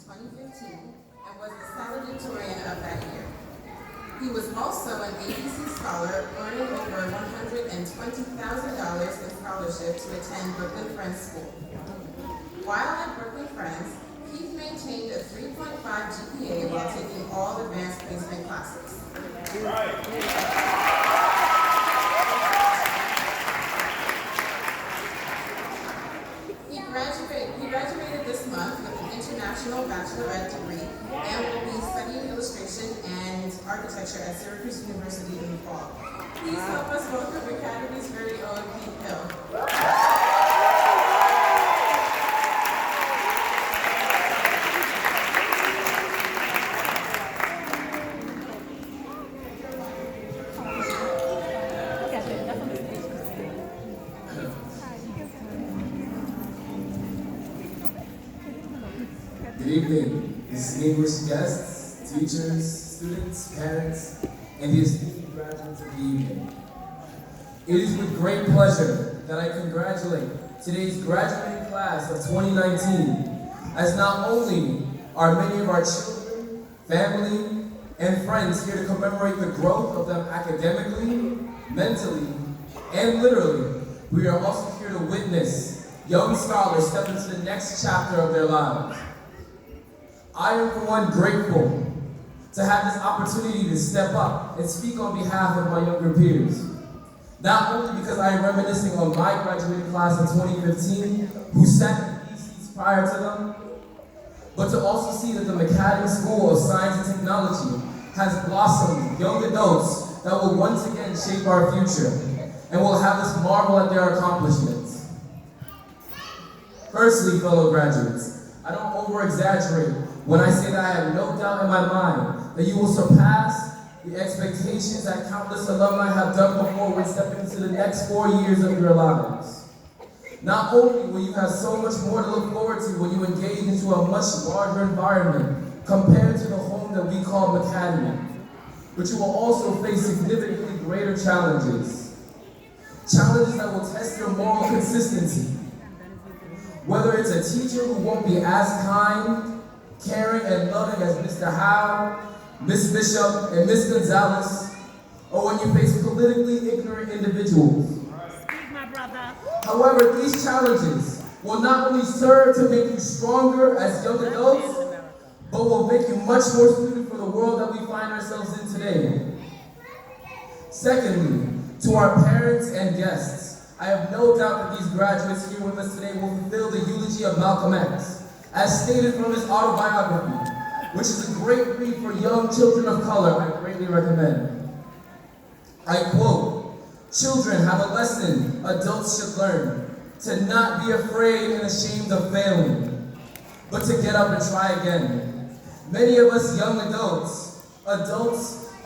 2015 and was the valedictorian of that year. He was also an ABC Scholar, earning over $120,000 in scholarship to attend Brooklyn Friends School. While at Brooklyn Friends, Keith maintained a 3.5 GPA while taking all advanced placement classes. He graduated this month with an international bachelorette degree and will be studying illustration and architecture at Syracuse University in the fall. Please help us welcome M.A.C.A.D.E.M.Y's very own Keith Hill. Good evening, distinguished guests, teachers, students, parents, and the esteemed graduates of the evening. It is with great pleasure that I congratulate today's graduating class of 2019, as not only are many of our children, family, and friends here to commemorate the growth of them academically, mentally, and literally, we are also here to witness young scholars step into the next chapter of their lives. I am for one grateful to have this opportunity to step up and speak on behalf of my younger peers. Not only because I am reminiscing on my graduating class in 2015, who sat in these seats prior to them, but to also see that the M.A.C.A.D.E.M.Y School of Science and Technology has blossomed young adults that will once again shape our future and will have us marvel at their accomplishments. Firstly, fellow graduates, I don't over-exaggerate when I say that I have no doubt in my mind that you will surpass the expectations that countless alumni have done before when stepping into the next 4 years of your lives. Not only will you have so much more to look forward to when you engage into a much larger environment compared to the home that we call M.A.C.A.D.E.M.Y, but you will also face significantly greater challenges. Challenges that will test your moral consistency. Whether it's a teacher who won't be as kind, caring, and loving as Mr. Howe, Miss Bishop, and Miss Gonzalez, or when you face politically ignorant individuals. Speak, my brother. However, these challenges will not only serve to make you stronger as young adults, but will make you much more suited for the world that we find ourselves in today. Secondly, to our parents and guests, I have no doubt that these graduates here with us today will fulfill the eulogy of Malcolm X, as stated from his autobiography, which is a great read for young children of color I greatly recommend. I quote, "Children have a lesson adults should learn, to not be afraid and ashamed of failing, but to get up and try again. Many of us young adults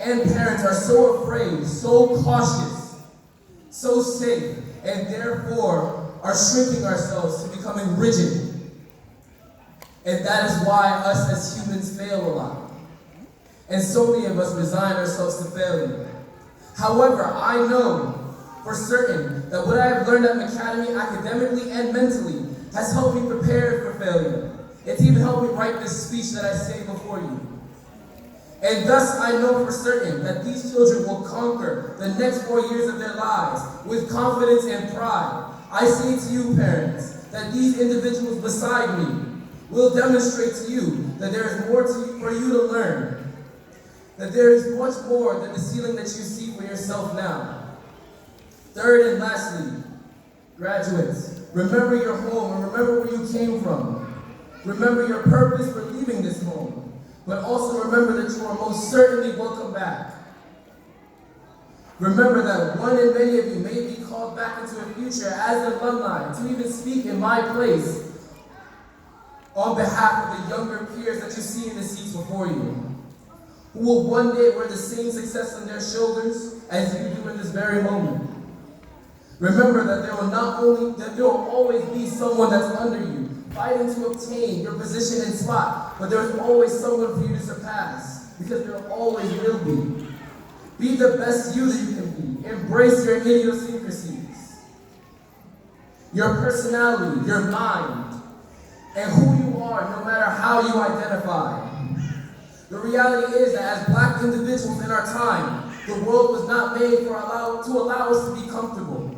and parents are so afraid, so cautious, so safe, and therefore are shrinking ourselves to becoming rigid. And that is why us as humans fail a lot. And so many of us resign ourselves to failure. However, I know for certain that what I have learned at M.A.C.A.D.E.M.Y academically and mentally has helped me prepare for failure. It's even helped me write this speech that I say before you. And thus I know for certain that these children will conquer the next 4 years of their lives with confidence and pride. I say to you, parents, that these individuals beside me will demonstrate to you that there is more for you to learn, that there is much more than the ceiling that you see for yourself now. Third and lastly, graduates, remember your home and remember where you came from. Remember your purpose for leaving this home, but also remember that you are most certainly welcome back. Remember that one and many of you may be called back into a future as alumni to even speak in my place on behalf of the younger peers that you see in the seats before you, who will one day wear the same success on their shoulders as you do in this very moment. Remember that there will always be someone that's under you, fighting to obtain your position and spot, but there's always someone for you to surpass, because there always will be. Be the best you that you can be. Embrace your idiosyncrasies, your personality, your mind, and who you are, no matter how you identify. The reality is that as Black individuals in our time, the world was not made to allow us to be comfortable,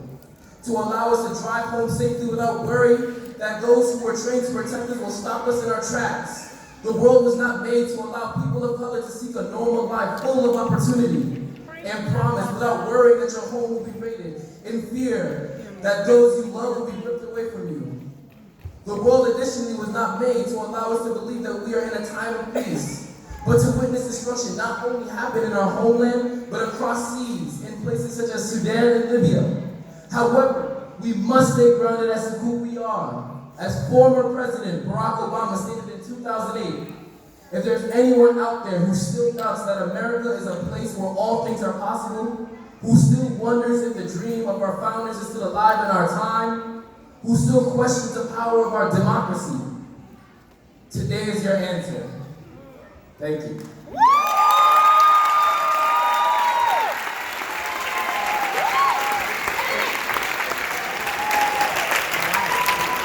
to allow us to drive home safely without worry that those who were trained to protect us will stop us in our tracks. The world was not made to allow people of color to seek a normal life full of opportunity and promise without worrying that your home will be raided, in fear that those you love will be ripped away from you. The world additionally was not made to allow us to believe that we are in a time of peace, but to witness destruction not only happen in our homeland, but across seas in places such as Sudan and Libya. However, we must stay grounded as to who we are. As former President Barack Obama stated in 2008, if there's anyone out there who still doubts that America is a place where all things are possible, who still wonders if the dream of our founders is still alive in our time, who still questions the power of our democracy, today is your answer. Thank you.